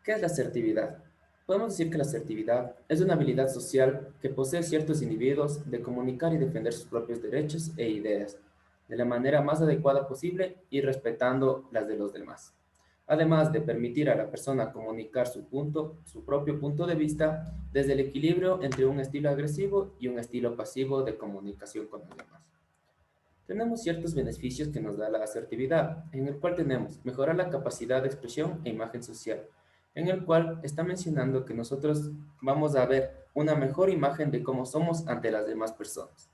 ¿Qué es la asertividad? Podemos decir que la asertividad es una habilidad social que posee ciertos individuos de comunicar y defender sus propios derechos e ideas de la manera más adecuada posible y respetando las de los demás. Además de permitir a la persona comunicar su propio punto de vista desde el equilibrio entre un estilo agresivo y un estilo pasivo de comunicación con los demás. Tenemos ciertos beneficios que nos da la asertividad, en el cual tenemos mejorar la capacidad de expresión e imagen social, en el cual está mencionando que nosotros vamos a ver una mejor imagen de cómo somos ante las demás personas.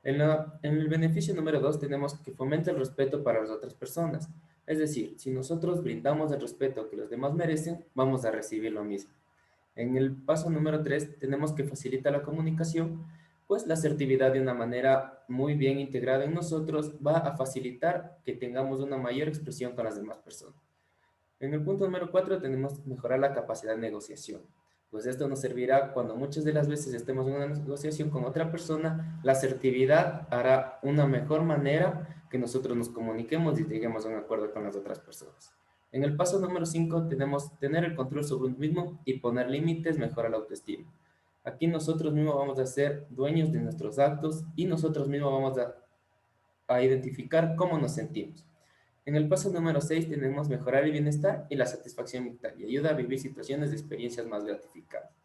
En el beneficio número 2 tenemos que fomenta el respeto para las otras personas. Es decir, si nosotros brindamos el respeto que los demás merecen, vamos a recibir lo mismo. En el paso número 3 tenemos que facilitar la comunicación, pues la asertividad de una manera muy bien integrada en nosotros va a facilitar que tengamos una mayor expresión con las demás personas. En el punto número 4 tenemos mejorar la capacidad de negociación, pues esto nos servirá cuando muchas de las veces estemos en una negociación con otra persona, la asertividad hará una mejor manera que nosotros nos comuniquemos y lleguemos a un acuerdo con las otras personas. En el paso número 5 tenemos tener el control sobre uno mismo y poner límites mejora la autoestima. Aquí nosotros mismos vamos a ser dueños de nuestros actos y nosotros mismos vamos a identificar cómo nos sentimos. En el paso número 6 tenemos mejorar el bienestar y la satisfacción mental y ayuda a vivir situaciones de experiencias más gratificantes.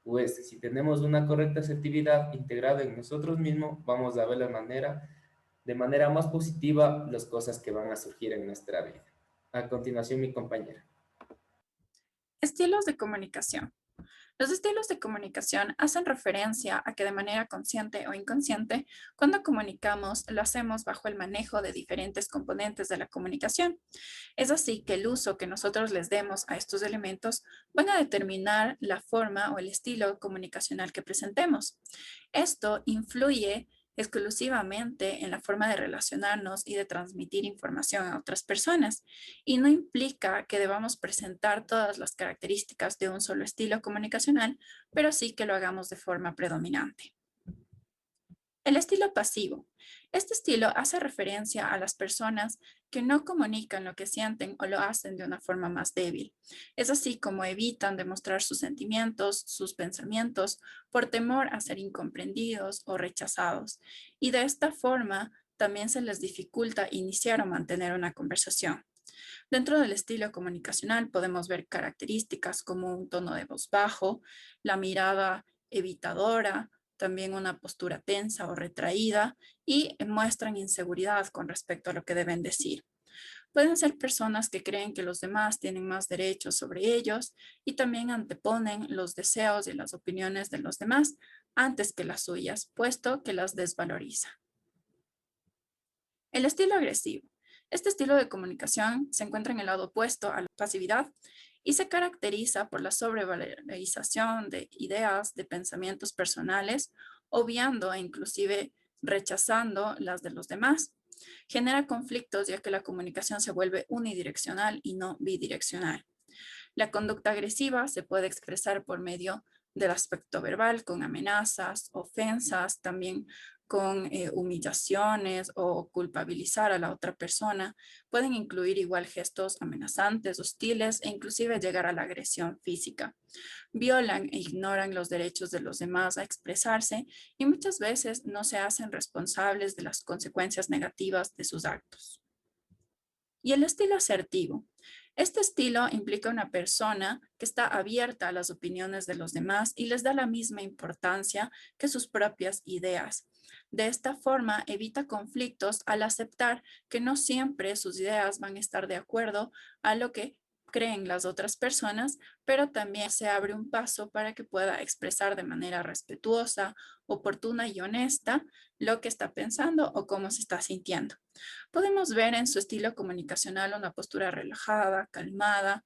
Pues si tenemos una correcta asertividad integrada en nosotros mismos, vamos a ver de manera más positiva las cosas que van a surgir en nuestra vida. A continuación, mi compañera. Estilos de comunicación. Los estilos de comunicación hacen referencia a que de manera consciente o inconsciente, cuando comunicamos, lo hacemos bajo el manejo de diferentes componentes de la comunicación. Es así que el uso que nosotros les demos a estos elementos van a determinar la forma o el estilo comunicacional que presentemos. Esto influye exclusivamente en la forma de relacionarnos y de transmitir información a otras personas, y no implica que debamos presentar todas las características de un solo estilo comunicacional, pero sí que lo hagamos de forma predominante. El estilo pasivo. Este estilo hace referencia a las personas que no comunican lo que sienten o lo hacen de una forma más débil. Es así como evitan demostrar sus sentimientos, sus pensamientos, por temor a ser incomprendidos o rechazados. Y de esta forma también se les dificulta iniciar o mantener una conversación. Dentro del estilo comunicacional podemos ver características como un tono de voz bajo, la mirada evitadora, también una postura tensa o retraída y muestran inseguridad con respecto a lo que deben decir. Pueden ser personas que creen que los demás tienen más derechos sobre ellos y también anteponen los deseos y las opiniones de los demás antes que las suyas, puesto que las desvaloriza. El estilo agresivo. Este estilo de comunicación se encuentra en el lado opuesto a la pasividad y se caracteriza por la sobrevalorización de ideas, de pensamientos personales, obviando e inclusive rechazando las de los demás. Genera conflictos ya que la comunicación se vuelve unidireccional y no bidireccional. La conducta agresiva se puede expresar por medio del aspecto verbal, con amenazas, ofensas, también con humillaciones o culpabilizar a la otra persona. Pueden incluir igual gestos amenazantes, hostiles e inclusive llegar a la agresión física. Violan e ignoran los derechos de los demás a expresarse y muchas veces no se hacen responsables de las consecuencias negativas de sus actos. Y el estilo asertivo. Este estilo implica una persona que está abierta a las opiniones de los demás y les da la misma importancia que sus propias ideas. De esta forma, evita conflictos al aceptar que no siempre sus ideas van a estar de acuerdo a lo que creen las otras personas, pero también se abre un paso para que pueda expresar de manera respetuosa, oportuna y honesta lo que está pensando o cómo se está sintiendo. Podemos ver en su estilo comunicacional una postura relajada, calmada,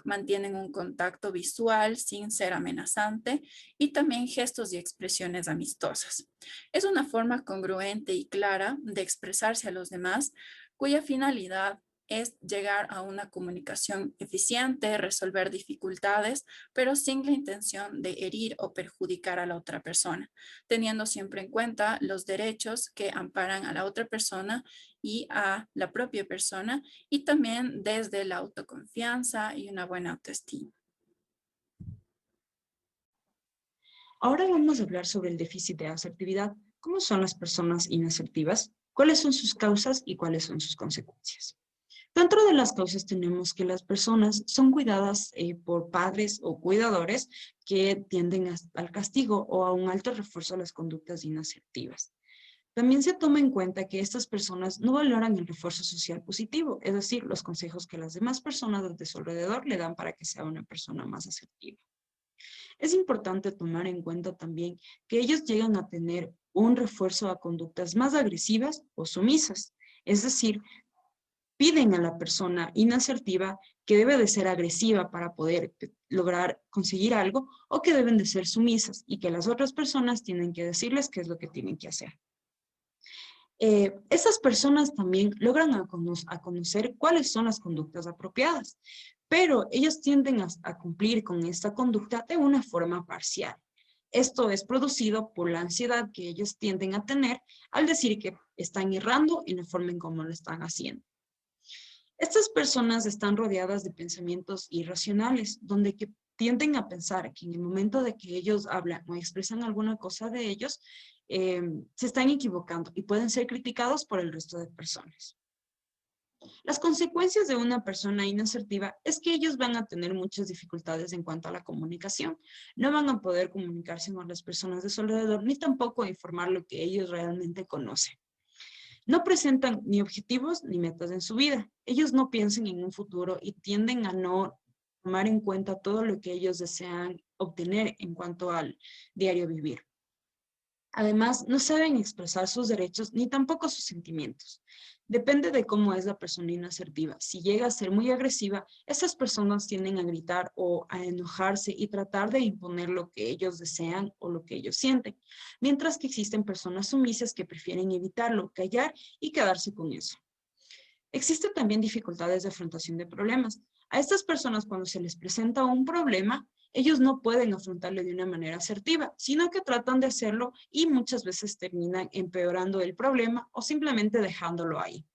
mantienen un contacto visual sin ser amenazante y también gestos y expresiones amistosas. Es una forma congruente y clara de expresarse a los demás, cuya finalidad es llegar a una comunicación eficiente, resolver dificultades, pero sin la intención de herir o perjudicar a la otra persona, teniendo siempre en cuenta los derechos que amparan a la otra persona y a la propia persona, y también desde la autoconfianza y una buena autoestima. Ahora vamos a hablar sobre el déficit de asertividad. ¿Cómo son las personas inasertivas? ¿Cuáles son sus causas y cuáles son sus consecuencias? Dentro de las causas tenemos que las personas son cuidadas por padres o cuidadores que tienden al castigo o a un alto refuerzo a las conductas inasertivas. También se toma en cuenta que estas personas no valoran el refuerzo social positivo, es decir, los consejos que las demás personas de su alrededor le dan para que sea una persona más asertiva. Es importante tomar en cuenta también que ellos llegan a tener un refuerzo a conductas más agresivas o sumisas, es decir, piden a la persona inasertiva que debe de ser agresiva para poder lograr conseguir algo o que deben de ser sumisas y que las otras personas tienen que decirles qué es lo que tienen que hacer. Esas personas también logran a conocer cuáles son las conductas apropiadas, pero ellos tienden a cumplir con esta conducta de una forma parcial. Esto es producido por la ansiedad que ellos tienden a tener al decir que están errando en la forma en cómo lo están haciendo. Estas personas están rodeadas de pensamientos irracionales, donde que tienden a pensar que en el momento de que ellos hablan o expresan alguna cosa de ellos, se están equivocando y pueden ser criticados por el resto de personas. Las consecuencias de una persona inasertiva es que ellos van a tener muchas dificultades en cuanto a la comunicación. No van a poder comunicarse con las personas de su alrededor, ni tampoco informar lo que ellos realmente conocen. No presentan ni objetivos ni metas en su vida. Ellos no piensan en un futuro y tienden a no tomar en cuenta todo lo que ellos desean obtener en cuanto al diario vivir. Además, no saben expresar sus derechos ni tampoco sus sentimientos. Depende de cómo es la persona inasertiva. Si llega a ser muy agresiva, estas personas tienden a gritar o a enojarse y tratar de imponer lo que ellos desean o lo que ellos sienten. Mientras que existen personas sumisas que prefieren evitarlo, callar y quedarse con eso. Existen también dificultades de afrontación de problemas. A estas personas cuando se les presenta un problema, ellos no pueden afrontarlo de una manera asertiva, sino que tratan de hacerlo y muchas veces terminan empeorando el problema o simplemente dejándolo ahí.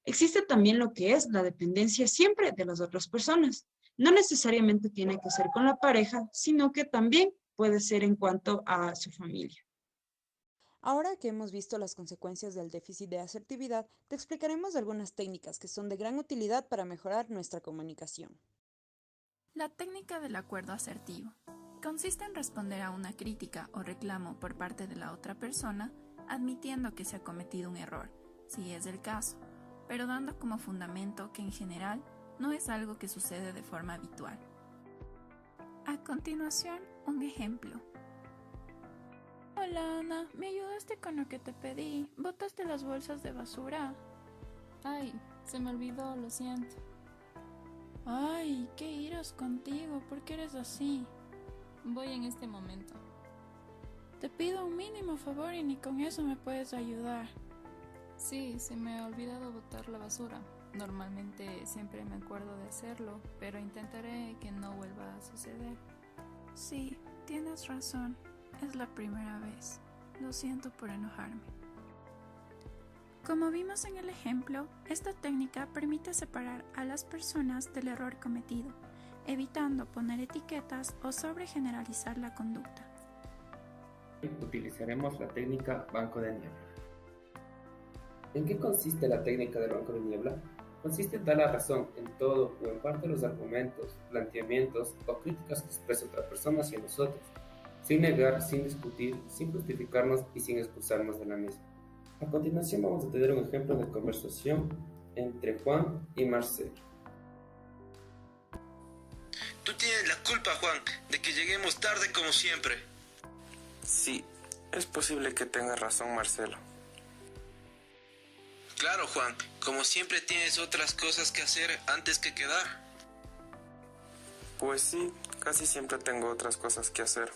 Existe también lo que es la dependencia siempre de las otras personas. No necesariamente tiene que ser con la pareja, sino que también puede ser en cuanto a su familia. Ahora que hemos visto las consecuencias del déficit de asertividad, te explicaremos algunas técnicas que son de gran utilidad para mejorar nuestra comunicación. La técnica del acuerdo asertivo consiste en responder a una crítica o reclamo por parte de la otra persona, admitiendo que se ha cometido un error, si es el caso, pero dando como fundamento que en general no es algo que sucede de forma habitual. A continuación, un ejemplo. Hola Ana, ¿me ayudaste con lo que te pedí? ¿Botaste las bolsas de basura? Ay, se me olvidó, lo siento. Ay, qué iros contigo, ¿por qué eres así? Voy en este momento. Te pido un mínimo favor y ni con eso me puedes ayudar. Sí, se me ha olvidado botar la basura. Normalmente siempre me acuerdo de hacerlo, pero intentaré que no vuelva a suceder. Sí, tienes razón. Es la primera vez. Lo siento por enojarme. Como vimos en el ejemplo, esta técnica permite separar a las personas del error cometido, evitando poner etiquetas o sobregeneralizar la conducta. Utilizaremos la técnica banco de niebla. ¿En qué consiste la técnica del banco de niebla? Consiste en dar la razón en todo o en parte de los argumentos, planteamientos o críticas que expresa otra persona hacia nosotros, sin negar, sin discutir, sin justificarnos y sin expulsarnos de la misma. A continuación vamos a tener un ejemplo de conversación entre Juan y Marcelo. Tú tienes la culpa, Juan, de que lleguemos tarde como siempre. Sí, es posible que tengas razón, Marcelo. Claro, Juan, como siempre tienes otras cosas que hacer antes que quedar. Pues sí, casi siempre tengo otras cosas que hacer.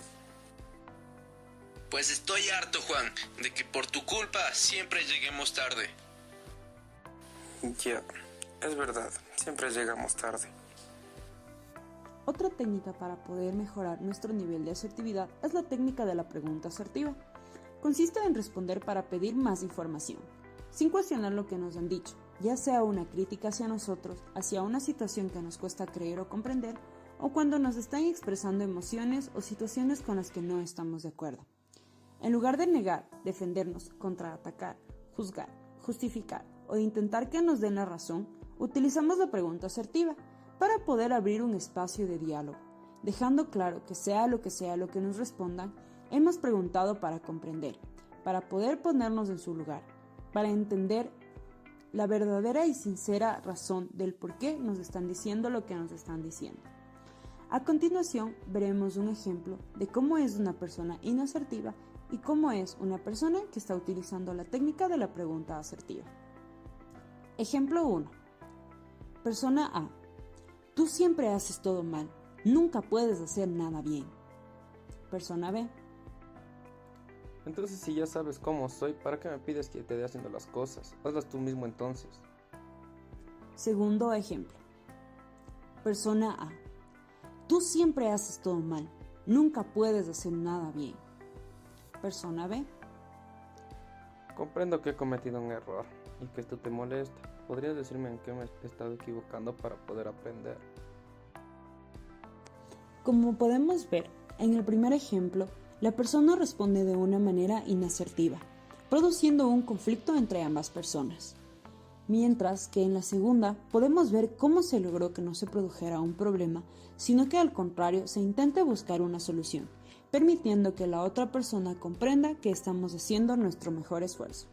Pues estoy harto, Juan, de que por tu culpa siempre lleguemos tarde. Ya, es verdad, siempre llegamos tarde. Otra técnica para poder mejorar nuestro nivel de asertividad es la técnica de la pregunta asertiva. Consiste en responder para pedir más información, sin cuestionar lo que nos han dicho, ya sea una crítica hacia nosotros, hacia una situación que nos cuesta creer o comprender, o cuando nos están expresando emociones o situaciones con las que no estamos de acuerdo. En lugar de negar, defendernos, contraatacar, juzgar, justificar o intentar que nos den la razón, utilizamos la pregunta asertiva para poder abrir un espacio de diálogo, dejando claro que sea lo que nos respondan, hemos preguntado para comprender, para poder ponernos en su lugar, para entender la verdadera y sincera razón del por qué nos están diciendo lo que nos están diciendo. A continuación, veremos un ejemplo de cómo es una persona inasertiva y cómo es una persona que está utilizando la técnica de la pregunta asertiva. Ejemplo 1. Persona A. Tú siempre haces todo mal. Nunca puedes hacer nada bien. Persona B. Entonces, si ya sabes cómo soy, ¿para qué me pides que te dé haciendo las cosas? Hazlas tú mismo entonces. Segundo ejemplo. Persona A. Tú siempre haces todo mal. Nunca puedes hacer nada bien. Persona B. Comprendo que he cometido un error y que esto te molesta. ¿Podrías decirme en qué me he estado equivocando para poder aprender? Como podemos ver, en el primer ejemplo, la persona responde de una manera inasertiva, produciendo un conflicto entre ambas personas. Mientras que en la segunda podemos ver cómo se logró que no se produjera un problema, sino que al contrario se intente buscar una solución, permitiendo que la otra persona comprenda que estamos haciendo nuestro mejor esfuerzo.